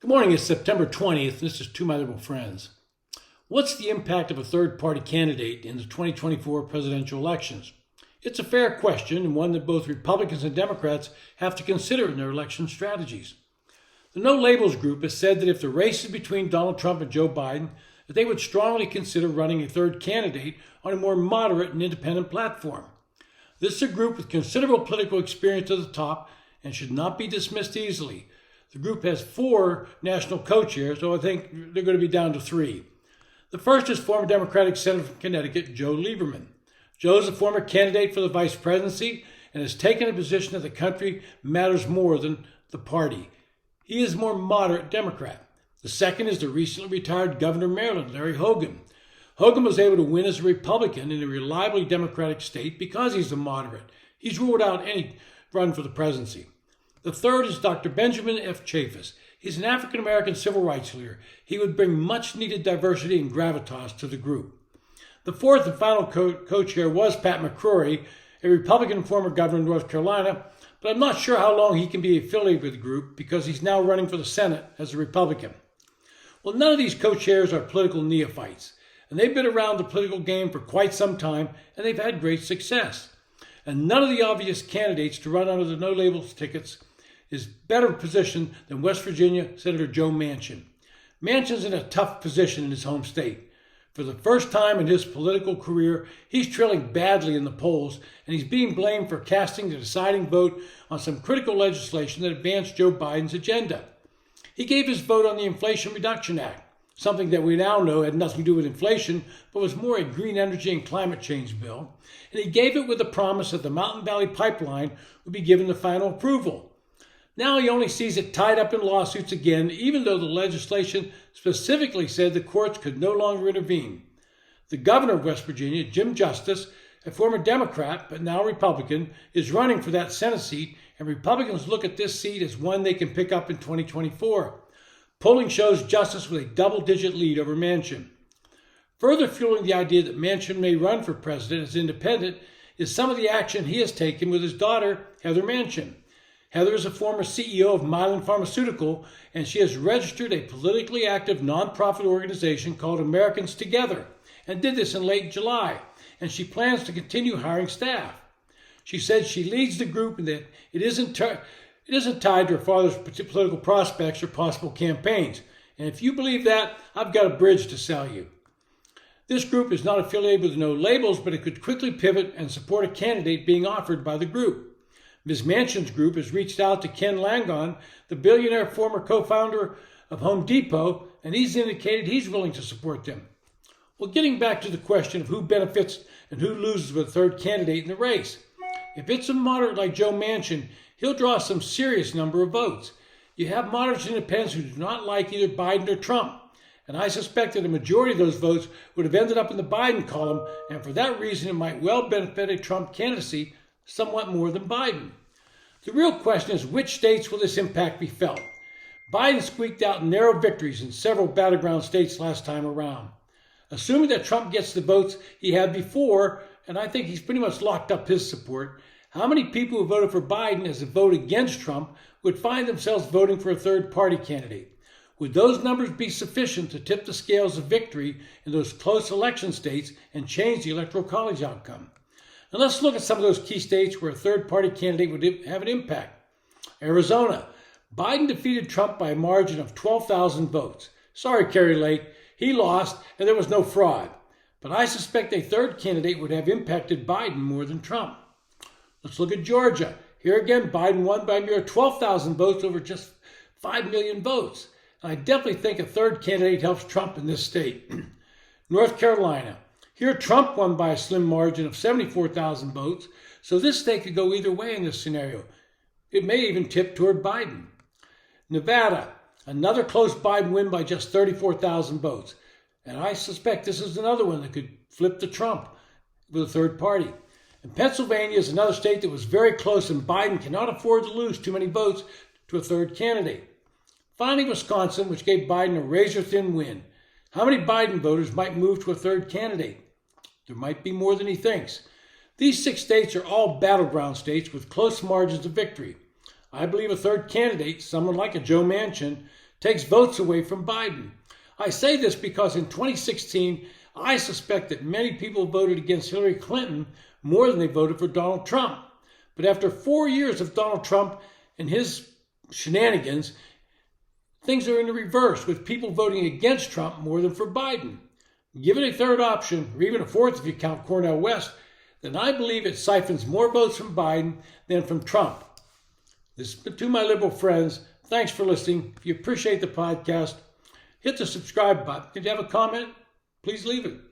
Good morning, it's September 20th. This is To My Liberal Friends. What's the impact of a third-party candidate in the 2024 presidential elections? It's a fair question and one that both Republicans and Democrats have to consider in their election strategies. The No Labels group has said that if the race is between Donald Trump and Joe Biden, that they would strongly consider running a third candidate on a more moderate and independent platform. This is a group with considerable political experience at the top and should not be dismissed easily. The group has 4 national co-chairs, so I think they're going to be down to 3. The first is former Democratic Senator from Connecticut, Joe Lieberman. Joe is a former candidate for the vice presidency and has taken a position that the country matters more than the party. He is a more moderate Democrat. The second is the recently retired governor of Maryland, Larry Hogan. Hogan was able to win as a Republican in a reliably Democratic state because he's a moderate. He's ruled out any run for the presidency. The third is Dr. Benjamin F. Chaffetz. He's an African-American civil rights leader. He would bring much-needed diversity and gravitas to the group. The fourth and final co-chair was Pat McCrory, a Republican and former governor of North Carolina, but I'm not sure how long he can be affiliated with the group because he's now running for the Senate as a Republican. Well, none of these co-chairs are political neophytes, and they've been around the political game for quite some time, and they've had great success. And none of the obvious candidates to run under the No Labels tickets is better positioned than West Virginia Senator Joe Manchin. Manchin's in a tough position in his home state. For the first time in his political career, he's trailing badly in the polls, and he's being blamed for casting the deciding vote on some critical legislation that advanced Joe Biden's agenda. He gave his vote on the Inflation Reduction Act, something that we now know had nothing to do with inflation, but was more a green energy and climate change bill. And he gave it with the promise that the Mountain Valley Pipeline would be given the final approval. Now he only sees it tied up in lawsuits again, even though the legislation specifically said the courts could no longer intervene. The governor of West Virginia, Jim Justice, a former Democrat but now Republican, is running for that Senate seat, and Republicans look at this seat as one they can pick up in 2024. Polling shows Justice with a double-digit lead over Manchin. Further fueling the idea that Manchin may run for president as independent is some of the action he has taken with his daughter, Heather Manchin. Heather is a former CEO of Mylan Pharmaceutical, and she has registered a politically active nonprofit organization called Americans Together, and did this in late July, and she plans to continue hiring staff. She said she leads the group and that it isn't tied to her father's political prospects or possible campaigns. And if you believe that, I've got a bridge to sell you. This group is not affiliated with No Labels, but it could quickly pivot and support a candidate being offered by the group. Ms. Manchin's group has reached out to Ken Langon, the billionaire former co-founder of Home Depot, and he's indicated he's willing to support them. Well, getting back to the question of who benefits and who loses with a third candidate in the race. If it's a moderate like Joe Manchin, he'll draw some serious number of votes. You have moderates and independents who do not like either Biden or Trump, and I suspect that a majority of those votes would have ended up in the Biden column, and for that reason it might well benefit a Trump candidacy somewhat more than Biden. The real question is, which states will this impact be felt? Biden squeaked out narrow victories in several battleground states last time around. Assuming that Trump gets the votes he had before, and I think he's pretty much locked up his support, how many people who voted for Biden as a vote against Trump would find themselves voting for a third-party candidate? Would those numbers be sufficient to tip the scales of victory in those close election states and change the Electoral College outcome? Now let's look at some of those key states where a third-party candidate would have an impact. Arizona. Biden defeated Trump by a margin of 12,000 votes. Sorry, Kerry Lake. He lost, and there was no fraud. But I suspect a third candidate would have impacted Biden more than Trump. Let's look at Georgia. Here again, Biden won by a mere 12,000 votes over just 5 million votes. And I definitely think a third candidate helps Trump in this state. North Carolina. Here, Trump won by a slim margin of 74,000 votes, so this state could go either way in this scenario. It may even tip toward Biden. Nevada, another close Biden win by just 34,000 votes, and I suspect this is another one that could flip to Trump with a third party. And Pennsylvania is another state that was very close, and Biden cannot afford to lose too many votes to a third candidate. Finally, Wisconsin, which gave Biden a razor-thin win. How many Biden voters might move to a third candidate? There might be more than he thinks. These 6 states are all battleground states with close margins of victory. I believe a third candidate, someone like a Joe Manchin, takes votes away from Biden. I say this because in 2016, I suspect that many people voted against Hillary Clinton more than they voted for Donald Trump. But after 4 years of Donald Trump and his shenanigans, things are in the reverse, with people voting against Trump more than for Biden. Give it a third option, or even a fourth if you count Cornel West, then I believe it siphons more votes from Biden than from Trump. This is to my liberal friends. Thanks for listening. If you appreciate the podcast, hit the subscribe button. If you have a comment, please leave it.